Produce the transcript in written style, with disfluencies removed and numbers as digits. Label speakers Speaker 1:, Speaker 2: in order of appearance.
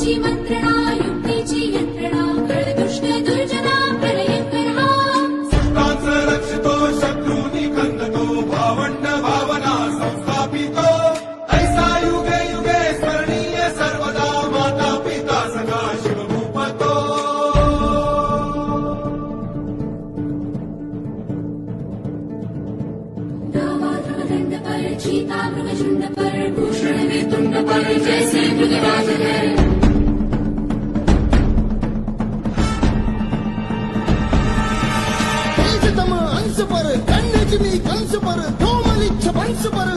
Speaker 1: बुद्धीची मंत्रणा युक्तीची यंत्रणा कळ दुष्ट दुर्जना प्रलयंकर हा
Speaker 2: संतांचं रक्षितो शत्रूंनी खंदतो भावंड भावना संस्थापितो ऐसा युगे युगे स्मरणीय सर्वदा माता पिता सखा शिवभूपतो
Speaker 1: दंड पर चीता मृगझुंड पर भूषण वितुंड पर जैसे मृगराज है
Speaker 3: तेजतम अंश पर कन्यजनी कंस पर धूमलिच्छ वंश पर